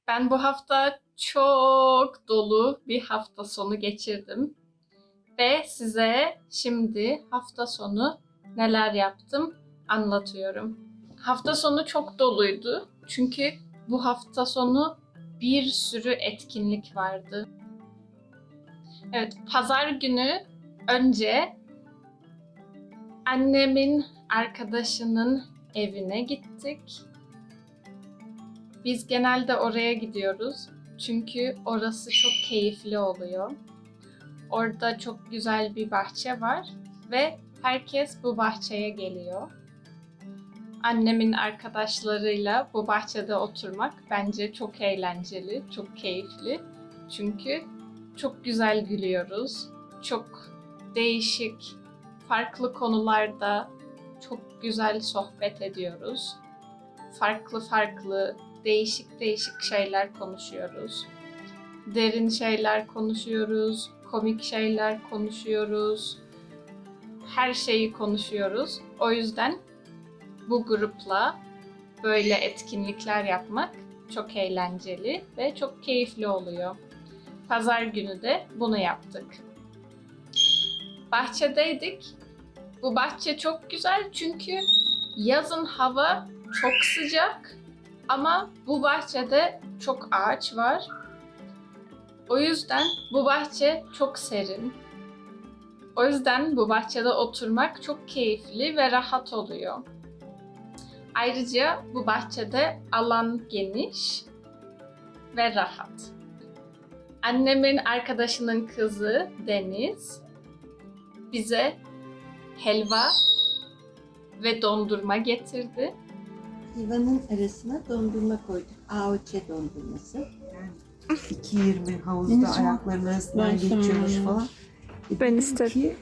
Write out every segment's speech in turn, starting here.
Ben bu hafta çok dolu bir hafta sonu geçirdim. Ve size şimdi hafta sonu neler yaptım anlatıyorum. Hafta sonu çok doluydu. Çünkü bu hafta sonu bir sürü etkinlik vardı. Evet, pazar günü önce annemin arkadaşının evine gittik. Biz genelde oraya gidiyoruz. Çünkü orası çok keyifli oluyor. Orada çok güzel bir bahçe var ve herkes bu bahçeye geliyor. Annemin arkadaşlarıyla bu bahçede oturmak bence çok eğlenceli, çok keyifli. Çünkü çok güzel gülüyoruz. Çok değişik, farklı konularda çok güzel sohbet ediyoruz. Farklı, değişik şeyler konuşuyoruz. Derin şeyler konuşuyoruz, komik şeyler konuşuyoruz. Her şeyi konuşuyoruz. O yüzden bu grupla böyle etkinlikler yapmak çok eğlenceli ve çok keyifli oluyor. Pazar günü de bunu yaptık. Bahçedeydik. Bu bahçe çok güzel çünkü yazın hava çok sıcak ama bu bahçede çok ağaç var. O yüzden bu bahçe çok serin. O yüzden bu bahçede oturmak çok keyifli ve rahat oluyor. Ayrıca bu bahçede alan geniş ve rahat. Annemin arkadaşının kızı Deniz bize helva ve dondurma getirdi. Helvanın arasına dondurma koyduk. AOÇ dondurması. 2.20 havuzda ayaklarının arasından geçiyormuş falan. Ben isterim.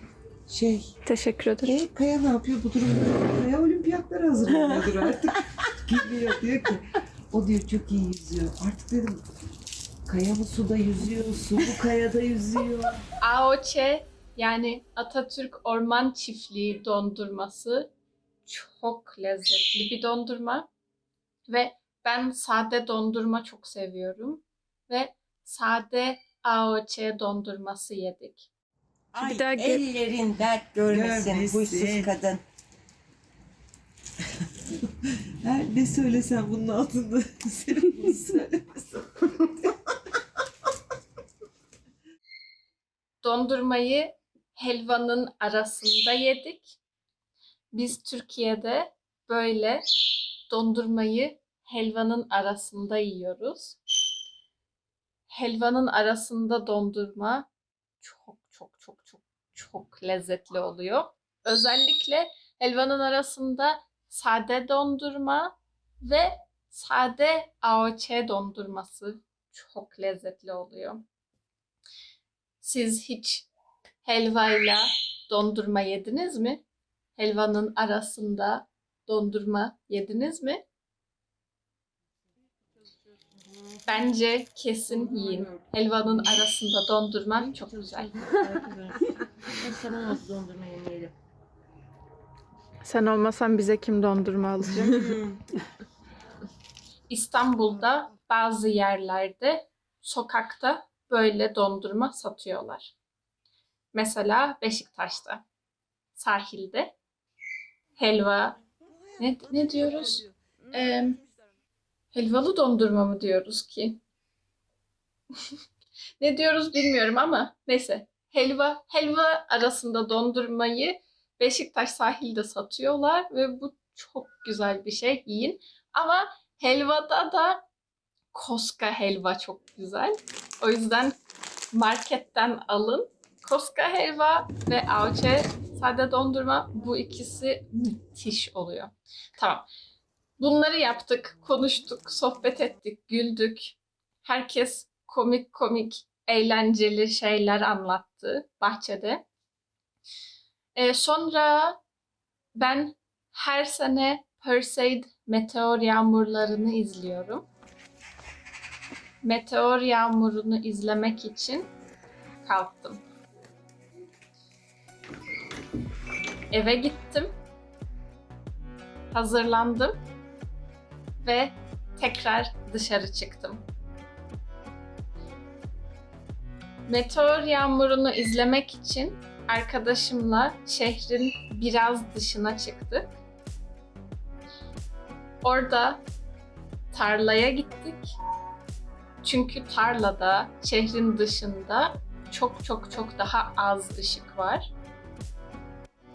Ki Teşekkür ederim. Kaya ne yapıyor bu durumda? Kaya olimpiyatlara hazırlanıyordur artık. Geliyor diyor ki, o diyor çok iyi yüzüyor. Artık dedim, Kaya mı suda yüzüyor, su mu kayada yüzüyor? AOÇ yani Atatürk Orman Çiftliği dondurması çok lezzetli bir dondurma ve ben sade dondurma çok seviyorum ve sade AOÇ dondurması yedik. Ay, Bir daha ellerin dert görmesin Görmesin. huysuz kadın. Her ne söylesem bunun altında senin bunu söylemesin. Dondurmayı helvanın arasında yedik. Biz Türkiye'de böyle dondurmayı helvanın arasında yiyoruz. Helvanın arasında dondurma çok lezzetli oluyor. Özellikle helvanın arasında sade dondurma ve sade AOÇ dondurması çok lezzetli oluyor. Siz hiç helvayla dondurma yediniz mi? Helvanın arasında dondurma yediniz mi? Bence kesin yiyin. Helvanın arasında dondurma çok güzel. Sana nasıl dondurma yemeyelim? Sen olmasan bize kim dondurma alacak? İstanbul'da bazı yerlerde sokakta böyle dondurma satıyorlar. Mesela Beşiktaş'ta sahilde helva ne diyoruz? Helvalı dondurma mı diyoruz ki? Ne diyoruz bilmiyorum ama neyse. Helva arasında dondurmayı Beşiktaş sahilde satıyorlar ve bu çok güzel bir şey. Yiyin. Ama helvada da Koska helva çok güzel. O yüzden marketten alın. Koska helva ve AOÇ sade dondurma, bu ikisi müthiş oluyor. Tamam. Bunları yaptık, konuştuk, sohbet ettik, güldük. Herkes komik, eğlenceli şeyler anlattı bahçede. Sonra ben her sene Perseid meteor yağmurlarını izliyorum. Meteor yağmurunu izlemek için kalktım. Eve gittim. Hazırlandım ve tekrar dışarı çıktım. Meteor yağmurunu izlemek için arkadaşımla şehrin biraz dışına çıktık. Orada tarlaya gittik. Çünkü tarlada, şehrin dışında çok daha az ışık var.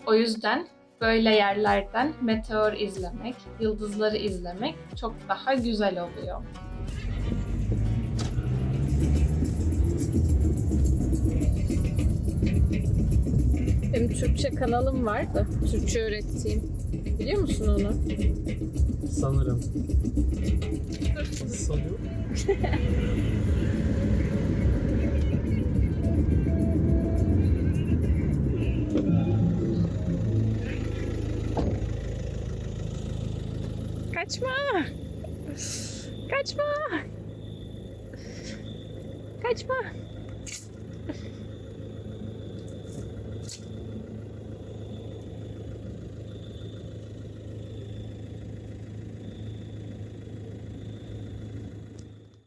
O yüzden böyle yerlerden meteor izlemek, yıldızları izlemek çok daha güzel oluyor. Benim Türkçe kanalım var da Türkçe öğrettiğim. Biliyor musun onu? Sanırım. Sanıyorum. Kaçma! Kaçma! Kaçma!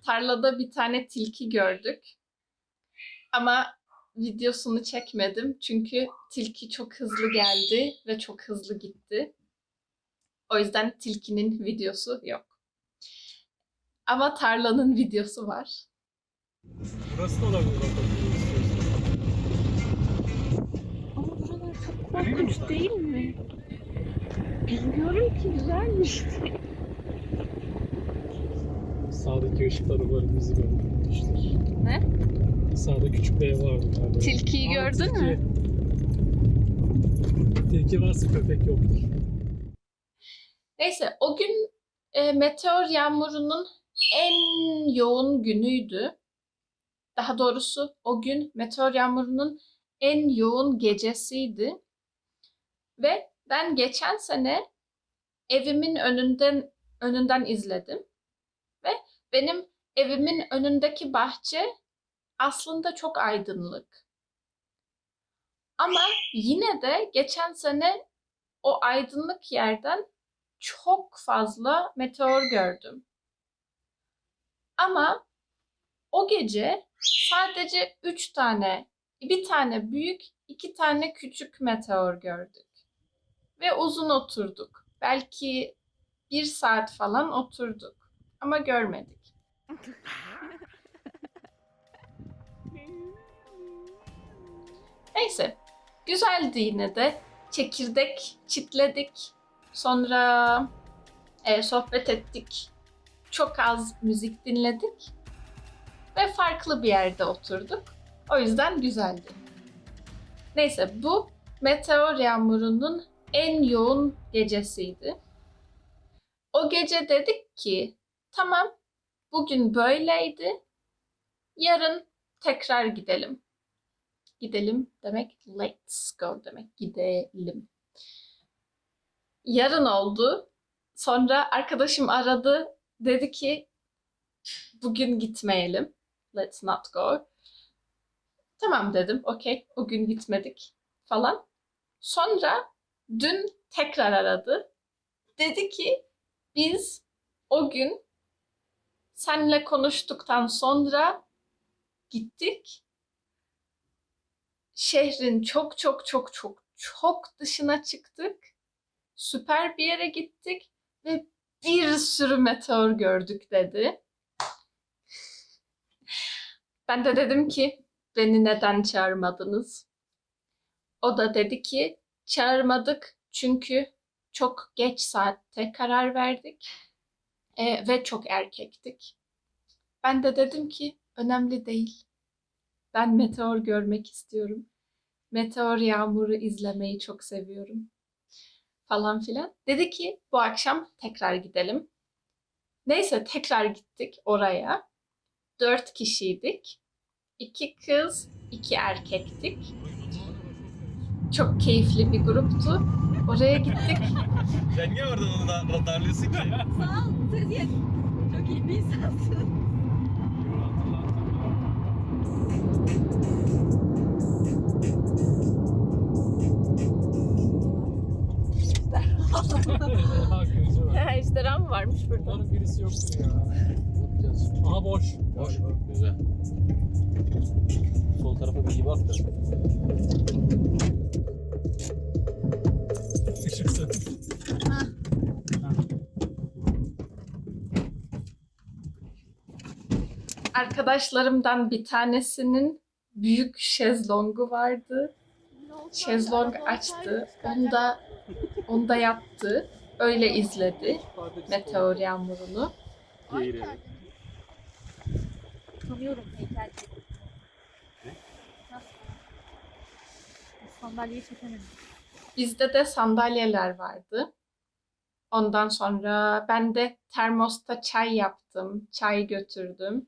Tarlada bir tane tilki gördük. Ama videosunu çekmedim çünkü tilki çok hızlı geldi ve çok hızlı gitti. O yüzden tilkinin videosu yok. Ama tarlanın videosu var. Burası da olabilir. Ama buralar çok Öyle mi korkunç bu? değil mi? Bilmiyorum ki, güzelmiş. Sağdaki ışıklar umarım bizi görmüştür. Ne? Sağda küçük bir ev vardı galiba. Tilkiyi Aa, gördün mü? Tilki varsa köpek yoktur. Neyse, o gün meteor yağmurunun en yoğun günüydü. Daha doğrusu o gün meteor yağmurunun en yoğun gecesiydi. Ve ben geçen sene evimin önünden izledim. Ve benim evimin önündeki bahçe aslında çok aydınlık. Ama yine de geçen sene o aydınlık yerden çok fazla meteor gördüm. Ama o gece sadece 3 tane, bir tane büyük, 2 tane küçük meteor gördük. Ve uzun oturduk. Belki 1 saat falan oturduk. Ama görmedik. Neyse, güzeldi yine de. Çekirdek çitledik. Sonra sohbet ettik. Çok az müzik dinledik. Ve farklı bir yerde oturduk. O yüzden güzeldi. Neyse, bu meteor yağmurunun en yoğun gecesiydi. O gece dedik ki, tamam, bugün böyleydi. Yarın tekrar gidelim. Gidelim demek let's go demek. Gidelim. Yarın oldu. Sonra arkadaşım aradı. Dedi ki bugün gitmeyelim. Let's not go. Tamam dedim. Okey. O gün gitmedik falan. Sonra dün tekrar aradı. Dedi ki biz o gün seninle konuştuktan sonra gittik. Şehrin çok dışına çıktık. Süper bir yere gittik ve bir sürü meteor gördük dedi. Ben de dedim ki beni neden çağırmadınız? O da dedi ki çağırmadık çünkü çok geç saatte karar verdik ve çok erkektik. Ben de dedim ki önemli değil. Ben meteor görmek istiyorum. Meteor yağmuru izlemeyi çok seviyorum. Falan filan. Dedi ki bu akşam tekrar gidelim. Neyse tekrar gittik oraya. 4 kişiydik. 2 kız, 2 erkektik. Çok keyifli bir gruptu. Oraya gittik. Sen niye oradan onu da radarlıyorsun ki? Sağ ol. Siz çok iyi bir insansın. Ha gözü var. Ejderha mı varmış burada? Umarım birisi yoktur ya. Bakacağız. Aha boş. Boş. Güzel. Sol tarafa bir iyi bak da. Işık söndü. Arkadaşlarımdan bir tanesinin büyük şezlongu vardı. Şezlong açtı. Onu da yaptı. Öyle izledi meteor yağmurunu. Geğirelim. Tanıyorum heykel. Sandalyeyi çekemedim. Bizde de sandalyeler vardı. Ondan sonra ben de termosta çay yaptım. Çay götürdüm.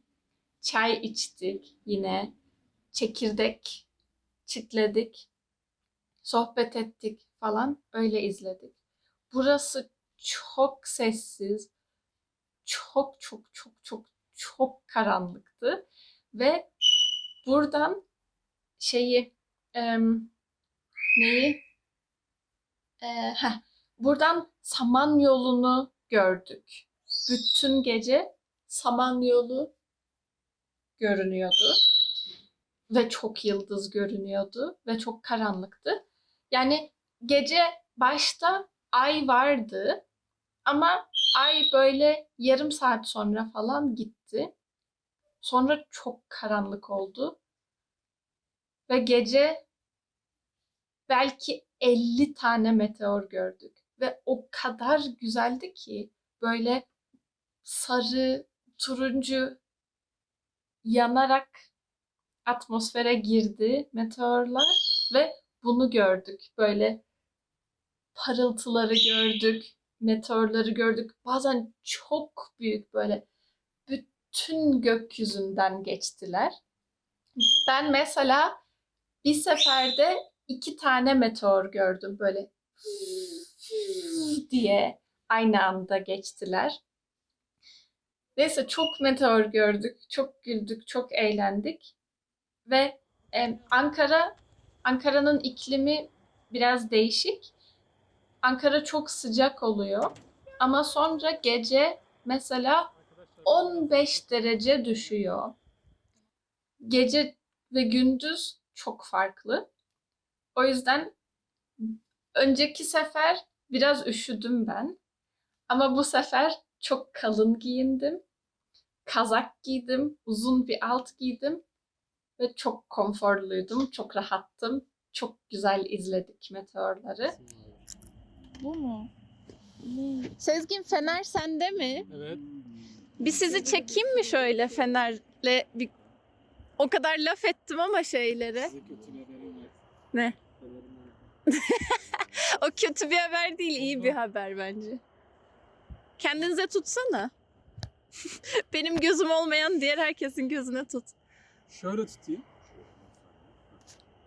Çay içtik yine. Çekirdek çitledik. Sohbet ettik falan. Öyle izledik. Burası çok sessiz. Çok çok çok çok çok karanlıktı. Ve buradan neyi? Buradan Samanyolu'nu gördük. Bütün gece Samanyolu görünüyordu. Ve çok yıldız görünüyordu. Ve çok karanlıktı. Yani gece başta ay vardı. Ama ay böyle yarım saat sonra falan gitti. Sonra çok karanlık oldu. Ve gece belki 50 tane meteor gördük. Ve o kadar güzeldi ki böyle sarı, turuncu yanarak atmosfere girdi meteorlar ve bunu gördük. Böyle parıltıları gördük, meteorları gördük. Bazen çok büyük böyle bütün gökyüzünden geçtiler. Ben mesela bir seferde 2 tane meteor gördüm böyle diye aynı anda geçtiler. Neyse çok meteor gördük, çok güldük, çok eğlendik ve Ankara'nın iklimi biraz değişik. Ankara çok sıcak oluyor ama sonra gece mesela 15 derece düşüyor. Gece ve gündüz çok farklı. O yüzden önceki sefer biraz üşüdüm ben. Ama bu sefer çok kalın giyindim. Kazak giydim, uzun bir alt giydim ve çok konforluydum, çok rahattım. Çok güzel izledik meteorları. Bu mu? Sezgin, fener sende mi? Evet. Bir sizi çekeyim mi şöyle fenerle? O kadar laf ettim ama şeylere. Size kötü bir haberim var. Ne? Fenerim var. O kötü bir haber değil, iyi bir haber bence. Kendinize tutsana. Benim gözüm olmayan diğer herkesin gözüne tut. Şöyle tutayım.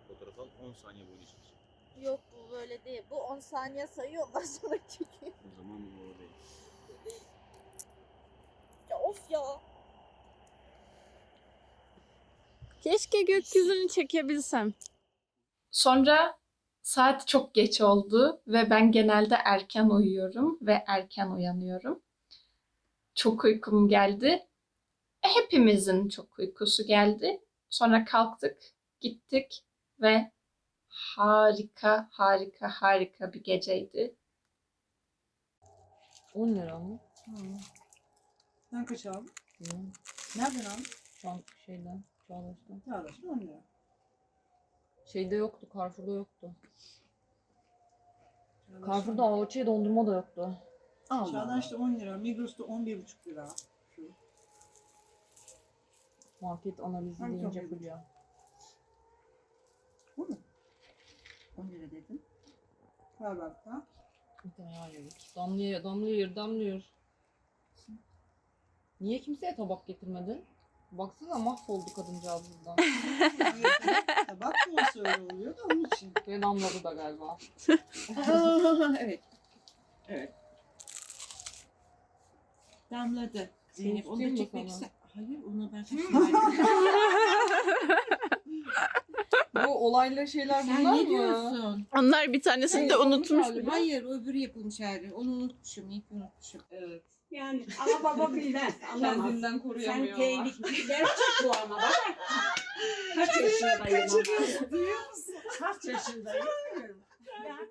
Fotoğraf al 10 saniye boyunca çek. Yok bu böyle değil. Bu 10 saniye sayıyor ondan sonra çekiyor. O zaman bu doğru değil. Ya of ya. Keşke gökyüzünü çekebilsem. Sonra saat çok geç oldu ve ben genelde erken uyuyorum ve erken uyanıyorum. Çok uykum geldi. Hepimizin çok uykusu geldi. Sonra kalktık, gittik ve harika, harika, harika bir geceydi. 10 lira mı? Sen kaç aldın? Bilmiyorum. Nereden aldın? Şeyden, Çağdaş'tan. Çağdaş'ta 10 lira. Şeyde yoktu, Carrefour'da yoktu. Carrefour'da AVÇ'ye dondurma da yoktu. Çağdaş'ta 10 lira, Migros'ta 11,5 lira. Şu. Market analizi Hangi deyince çok Fulya. Bu mu? 10 lira dedin. Ver bak da. Bir tane daha yedik. Damlıyor. Niye kimseye tabak getirmedin? Baksana mahvoldu kadıncağız buradan. Tabak mı öyle oluyor da onun için. Ve damladı da galiba. Evet. Evet. Damladı. Zeynep onu Tutayım da mı çekmek sana? ister. Hayır onu ben Bu olaylı şeyler Sen bunlar ne mı? diyorsun? Onlar bir tanesini de unutmuş. Hayır o öbürü yapılmış hali. Onu unutmuşum. İyi ki unutmuşum. Evet. Yani ama baba bilmez. Anlamaz. Kendinden Sen koruyamıyor. tehlikeli. Gerçek bu ama baba. Kaç yaşındayım ama. Duyuyor musun? Kaç yaşındayım? Benden